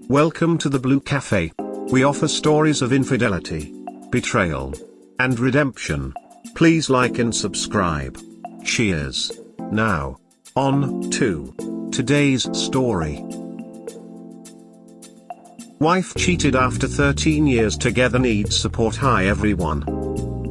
Welcome to the Blue Cafe. We offer stories of infidelity, betrayal, and redemption. Please like and subscribe. Cheers. Now, on to today's story. Wife cheated after 13 years together, needs support. Hi everyone.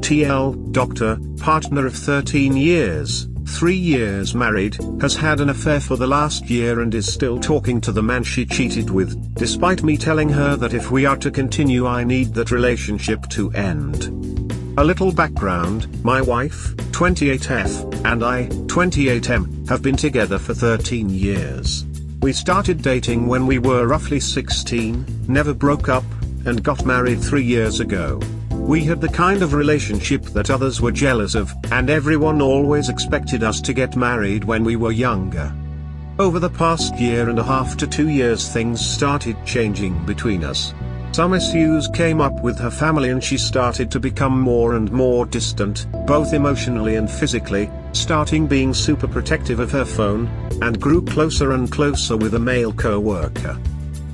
TL, doctor, partner of 13 years, 3 years married, has had an affair for the last year and is still talking to the man she cheated with, despite me telling her that if we are to continue I need that relationship to end. A little background: my wife, 28F, and I, 28M, have been together for 13 years. We started dating when we were roughly 16, never broke up, and got married 3 years ago. We had the kind of relationship that others were jealous of, and everyone always expected us to get married when we were younger. Over the past year and a half to 2 years, things started changing between us. Some issues came up with her family and she started to become more and more distant, both emotionally and physically, starting being super protective of her phone, and grew closer and closer with a male co-worker.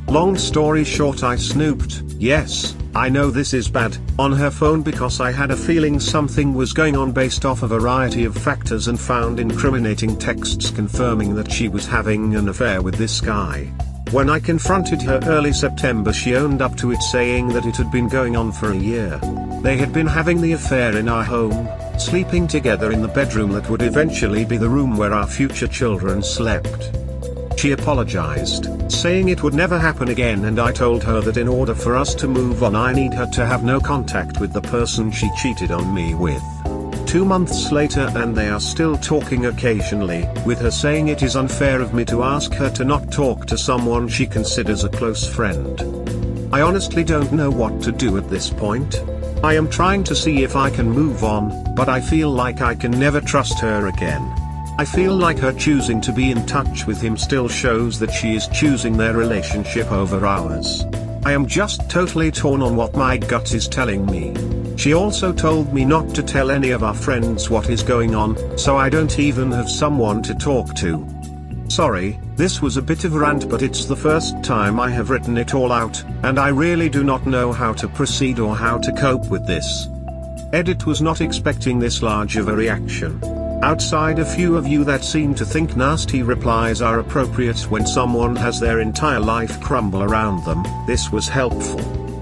Long story short, I snooped, yes, I know this is bad, on her phone because I had a feeling something was going on based off a variety of factors, and found incriminating texts confirming that she was having an affair with this guy. When I confronted her early September, she owned up to it, saying that it had been going on for a year. They had been having the affair in our home, sleeping together in the bedroom that would eventually be the room where our future children slept. She apologized, saying it would never happen again, and I told her that in order for us to move on I need her to have no contact with the person she cheated on me with. 2 months later and they are still talking occasionally, with her saying it is unfair of me to ask her to not talk to someone she considers a close friend. I honestly don't know what to do at this point. I am trying to see if I can move on, but I feel like I can never trust her again. I feel like her choosing to be in touch with him still shows that she is choosing their relationship over ours. I am just totally torn on what my gut is telling me. She also told me not to tell any of our friends what is going on, so I don't even have someone to talk to. Sorry, this was a bit of a rant, but it's the first time I have written it all out, and I really do not know how to proceed or how to cope with this. Edit was not expecting this large of a reaction. Outside a few of you that seem to think nasty replies are appropriate when someone has their entire life crumble around them, this was helpful.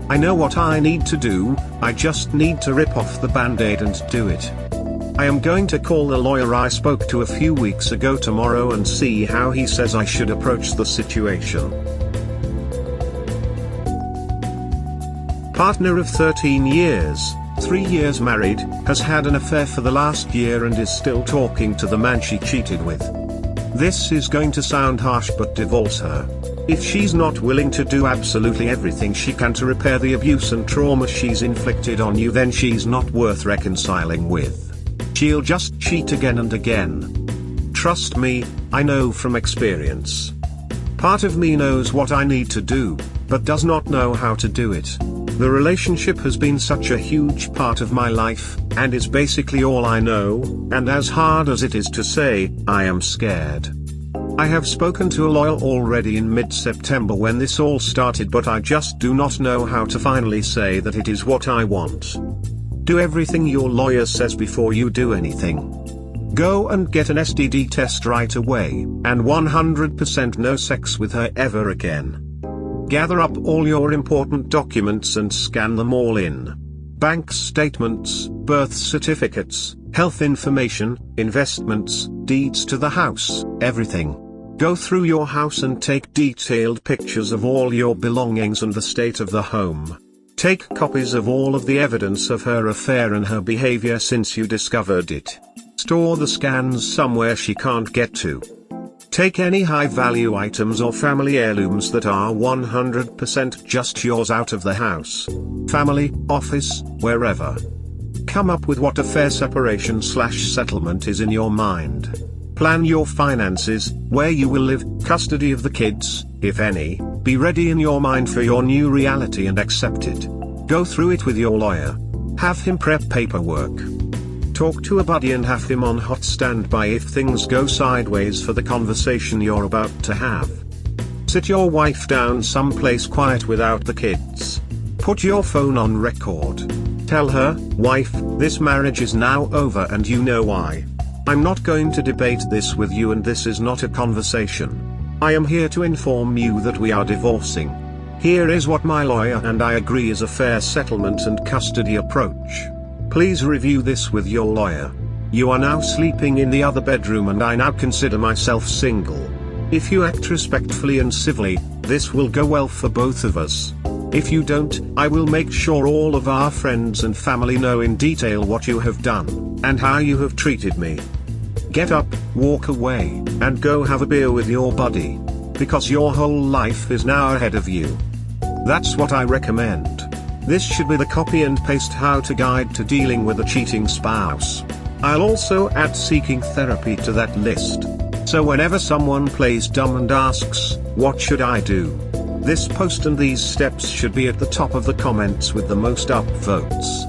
I know what I need to do, I just need to rip off the band-aid and do it. I am going to call the lawyer I spoke to a few weeks ago tomorrow and see how he says I should approach the situation. Partner of 13 years, 3 years married, has had an affair for the last year and is still talking to the man she cheated with. This is going to sound harsh, but divorce her. If she's not willing to do absolutely everything she can to repair the abuse and trauma she's inflicted on you, then she's not worth reconciling with. She'll just cheat again and again. Trust me, I know from experience. Part of me knows what I need to do, but does not know how to do it. The relationship has been such a huge part of my life, and is basically all I know, and as hard as it is to say, I am scared. I have spoken to a lawyer already in mid-September when this all started, but I just do not know how to finally say that it is what I want. Do everything your lawyer says before you do anything. Go and get an STD test right away, and 100% no sex with her ever again. Gather up all your important documents and scan them all in. Bank statements, birth certificates, health information, investments, deeds to the house, everything. Go through your house and take detailed pictures of all your belongings and the state of the home. Take copies of all of the evidence of her affair and her behavior since you discovered it. Store the scans somewhere she can't get to. Take any high-value items or family heirlooms that are 100% just yours out of the house, family, office, wherever. Come up with what a fair separation/settlement is in your mind. Plan your finances, where you will live, custody of the kids, if any. Be ready in your mind for your new reality and accept it. Go through it with your lawyer. Have him prep paperwork. Talk to a buddy and have him on hot standby if things go sideways for the conversation you're about to have. Sit your wife down someplace quiet without the kids. Put your phone on record. Tell her, wife, this marriage is now over and you know why. I'm not going to debate this with you and this is not a conversation. I am here to inform you that we are divorcing. Here is what my lawyer and I agree is a fair settlement and custody approach. Please review this with your lawyer. You are now sleeping in the other bedroom and I now consider myself single. If you act respectfully and civilly, this will go well for both of us. If you don't, I will make sure all of our friends and family know in detail what you have done, and how you have treated me. Get up, walk away, and go have a beer with your buddy. Because your whole life is now ahead of you. That's what I recommend. This should be the copy and paste how-to guide to dealing with a cheating spouse. I'll also add seeking therapy to that list. So whenever someone plays dumb and asks, what should I do? This post and these steps should be at the top of the comments with the most upvotes.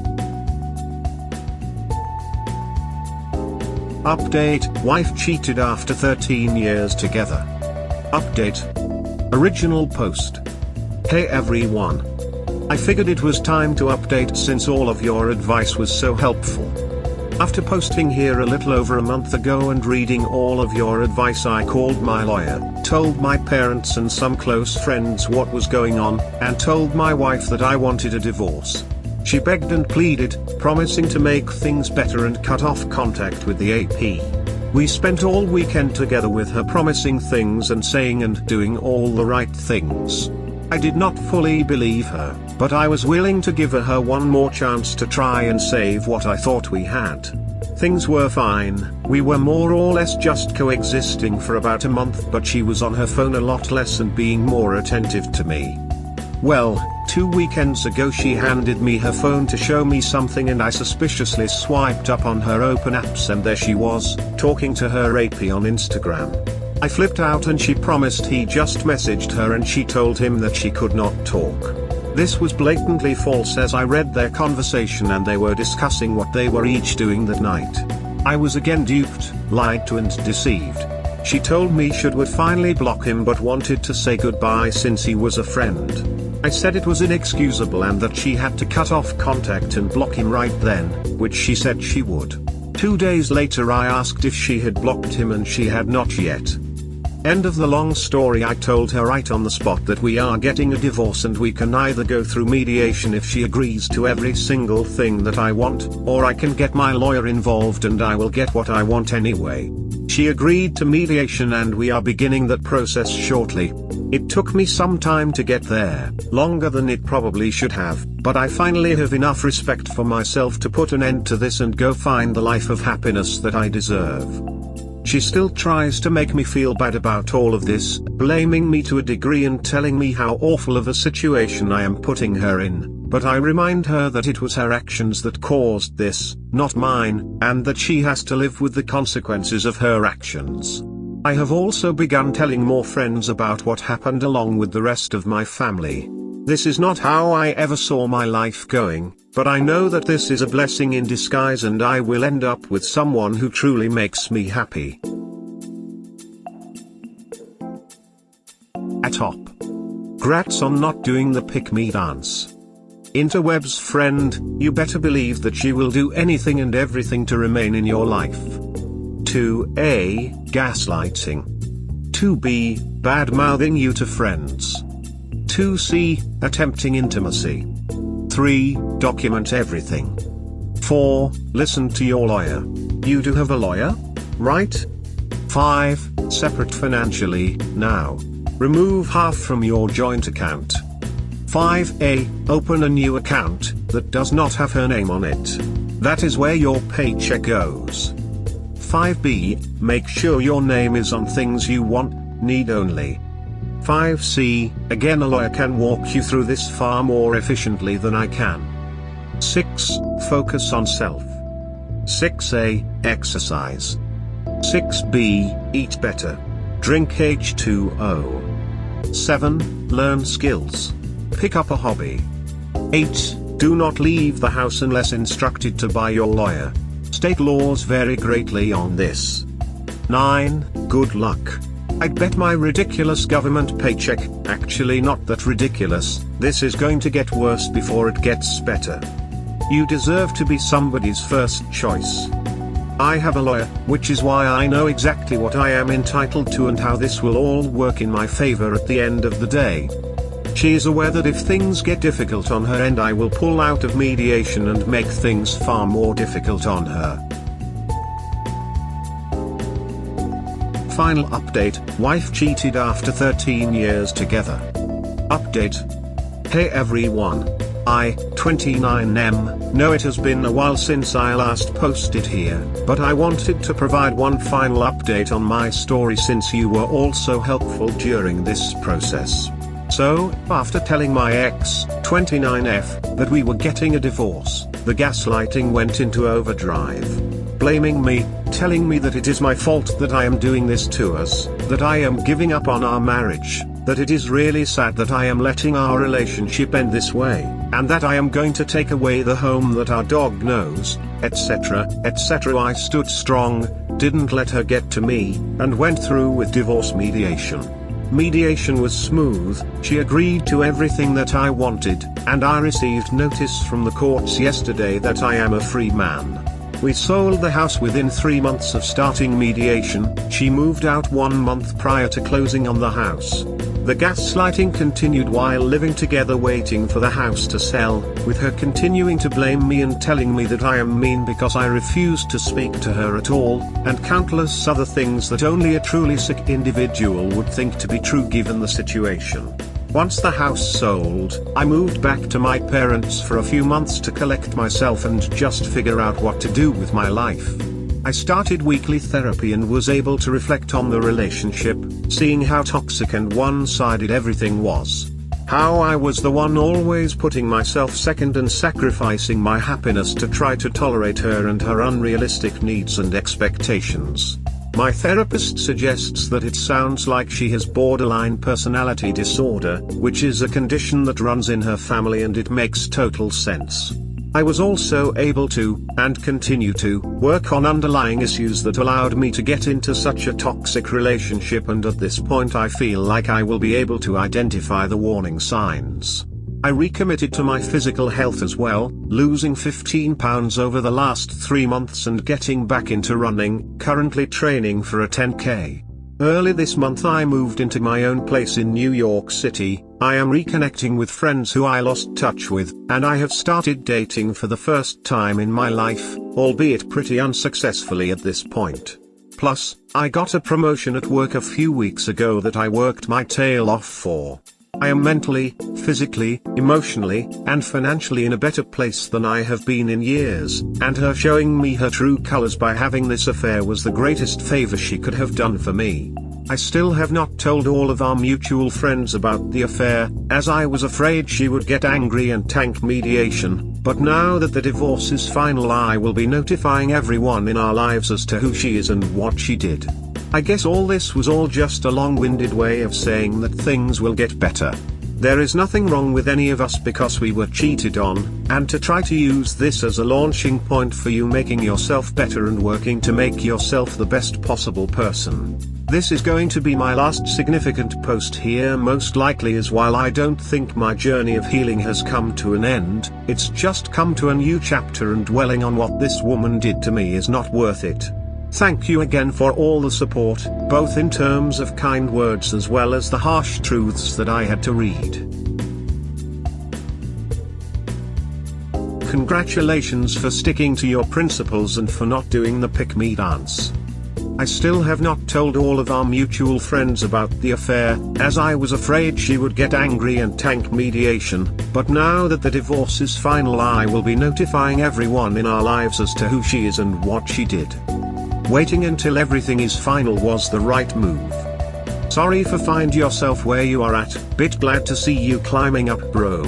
Update: wife cheated after 13 years together. Update. Original post. Hey everyone. I figured it was time to update since all of your advice was so helpful. After posting here a little over a month ago and reading all of your advice, I called my lawyer, told my parents and some close friends what was going on, and told my wife that I wanted a divorce. She begged and pleaded, promising to make things better and cut off contact with the AP. We spent all weekend together with her, promising things and saying and doing all the right things. I did not fully believe her, but I was willing to give her one more chance to try and save what I thought we had. Things were fine, we were more or less just coexisting for about a month, but she was on her phone a lot less and being more attentive to me. Well, 2 weekends ago she handed me her phone to show me something and I suspiciously swiped up on her open apps and there she was, talking to her AP on Instagram. I flipped out and she promised he just messaged her and she told him that she could not talk. This was blatantly false as I read their conversation and they were discussing what they were each doing that night. I was again duped, lied to and deceived. She told me she would finally block him but wanted to say goodbye since he was a friend. I said it was inexcusable and that she had to cut off contact and block him right then, which she said she would. 2 days later I asked if she had blocked him and she had not yet. End of the long story. I told her right on the spot that we are getting a divorce and we can either go through mediation if she agrees to every single thing that I want, or I can get my lawyer involved and I will get what I want anyway. She agreed to mediation and we are beginning that process shortly. It took me some time to get there, longer than it probably should have, but I finally have enough respect for myself to put an end to this and go find the life of happiness that I deserve. She still tries to make me feel bad about all of this, blaming me to a degree and telling me how awful of a situation I am putting her in, but I remind her that it was her actions that caused this, not mine, and that she has to live with the consequences of her actions. I have also begun telling more friends about what happened along with the rest of my family. This is not how I ever saw my life going, but I know that this is a blessing in disguise and I will end up with someone who truly makes me happy. At top. Grats on not doing the pick-me dance. Interwebs friend, you better believe that she will do anything and everything to remain in your life. 2a. Gaslighting. 2b. Bad-mouthing you to friends. 2c. Attempting intimacy. 3. Document everything. 4. Listen to your lawyer. You do have a lawyer? Right? 5. Separate financially, now. Remove half from your joint account. 5a. Open a new account that does not have her name on it. That is where your paycheck goes. 5b. Make sure your name is on things you want, need only. 5c. Again, a lawyer can walk you through this far more efficiently than I can. 6. Focus on self. 6a. Exercise. 6b. Eat better. Drink H2O. 7. Learn skills. Pick up a hobby. 8. Do not leave the house unless instructed to by your lawyer. State laws vary greatly on this. 9. Good luck. I'd bet my ridiculous government paycheck, actually not that ridiculous, this is going to get worse before it gets better. You deserve to be somebody's first choice. I have a lawyer, which is why I know exactly what I am entitled to and how this will all work in my favor at the end of the day. She is aware that if things get difficult on her end, I will pull out of mediation and make things far more difficult on her. Final update: wife cheated after 13 years together. Update: hey everyone. I, 29M, know it has been a while since I last posted here, but I wanted to provide one final update on my story since you were all so helpful during this process. So, after telling my ex, 29F, that we were getting a divorce, the gaslighting went into overdrive. Blaming me, telling me that it is my fault that I am doing this to us, that I am giving up on our marriage, that it is really sad that I am letting our relationship end this way, and that I am going to take away the home that our dog knows, etc., etc. I stood strong, didn't let her get to me, and went through with divorce mediation. Mediation was smooth, she agreed to everything that I wanted, and I received notice from the courts yesterday that I am a free man. We sold the house within 3 months of starting mediation, she moved out 1 month prior to closing on the house. The gaslighting continued while living together waiting for the house to sell, with her continuing to blame me and telling me that I am mean because I refused to speak to her at all, and countless other things that only a truly sick individual would think to be true given the situation. Once the house sold, I moved back to my parents for a few months to collect myself and just figure out what to do with my life. I started weekly therapy and was able to reflect on the relationship, seeing how toxic and one-sided everything was. How I was the one always putting myself second and sacrificing my happiness to try to tolerate her and her unrealistic needs and expectations. My therapist suggests that it sounds like she has borderline personality disorder, which is a condition that runs in her family, and it makes total sense. I was also able to, and continue to, work on underlying issues that allowed me to get into such a toxic relationship, and at this point I feel like I will be able to identify the warning signs. I recommitted to my physical health as well, losing 15 pounds over the last 3 months and getting back into running, currently training for a 10K. Early this month I moved into my own place in New York City. I am reconnecting with friends who I lost touch with, and I have started dating for the first time in my life, albeit pretty unsuccessfully at this point. Plus, I got a promotion at work a few weeks ago that I worked my tail off for. I am mentally, physically, emotionally, and financially in a better place than I have been in years, and her showing me her true colors by having this affair was the greatest favor she could have done for me. I still have not told all of our mutual friends about the affair, as I was afraid she would get angry and tank mediation, but now that the divorce is final I will be notifying everyone in our lives as to who she is and what she did. I guess all this was all just a long-winded way of saying that things will get better. There is nothing wrong with any of us because we were cheated on, and to try to use this as a launching point for you making yourself better and working to make yourself the best possible person. This is going to be my last significant post here most likely, as while I don't think my journey of healing has come to an end, it's just come to a new chapter, and dwelling on what this woman did to me is not worth it. Thank you again for all the support, both in terms of kind words as well as the harsh truths that I had to read. Congratulations for sticking to your principles and for not doing the pick-me dance. I still have not told all of our mutual friends about the affair, as I was afraid she would get angry and tank mediation, but now that the divorce is final I will be notifying everyone in our lives as to who she is and what she did. Waiting until everything is final was the right move. Sorry for find yourself where you are at, bit glad to see you climbing up bro.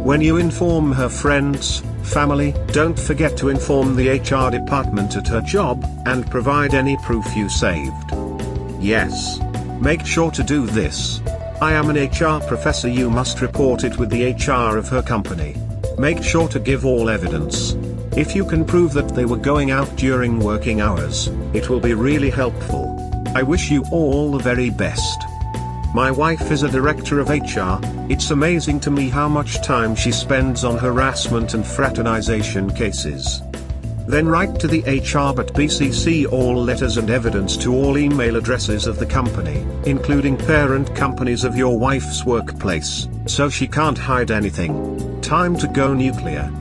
When you inform her friends, family, don't forget to inform the HR department at her job, and provide any proof you saved. Yes. Make sure to do this. I am an HR professor, you must report it with the HR of her company. Make sure to give all evidence. If you can prove that they were going out during working hours, it will be really helpful. I wish you all the very best. My wife is a director of HR. It's amazing to me how much time she spends on harassment and fraternization cases. Then write to the HR but BCC all letters and evidence to all email addresses of the company, including parent companies of your wife's workplace, so she can't hide anything. Time to go nuclear.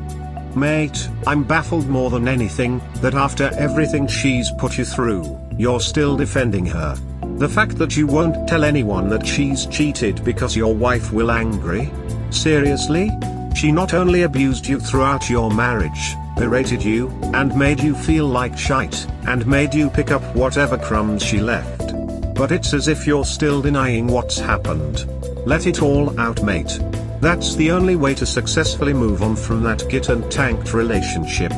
Mate, I'm baffled more than anything, that after everything she's put you through, you're still defending her. The fact that you won't tell anyone that she's cheated because your wife will angry? Seriously? She not only abused you throughout your marriage, berated you, and made you feel like shite, and made you pick up whatever crumbs she left. But it's as if you're still denying what's happened. Let it all out, mate. That's the only way to successfully move on from that git and tanked relationship.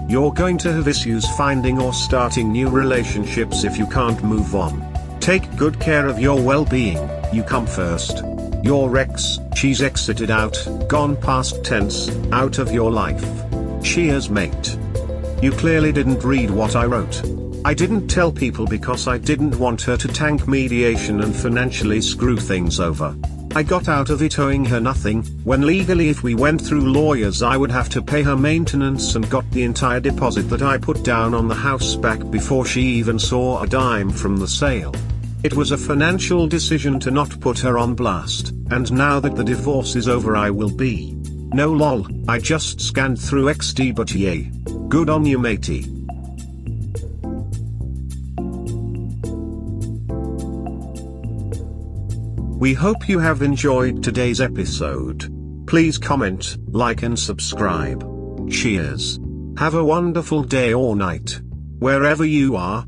You're going to have issues finding or starting new relationships if you can't move on. Take good care of your well-being, you come first. Your ex, she's exited out, gone past tense, out of your life. Cheers, mate. You clearly didn't read what I wrote. I didn't tell people because I didn't want her to tank mediation and financially screw things over. I got out of it owing her nothing, when legally if we went through lawyers I would have to pay her maintenance and got the entire deposit that I put down on the house back before she even saw a dime from the sale. It was a financial decision to not put her on blast, and now that the divorce is over I will be. No lol, I just scanned through XD but yay. Good on you, matey. We hope you have enjoyed today's episode. Please comment, like and subscribe. Cheers. Have a wonderful day or night. Wherever you are.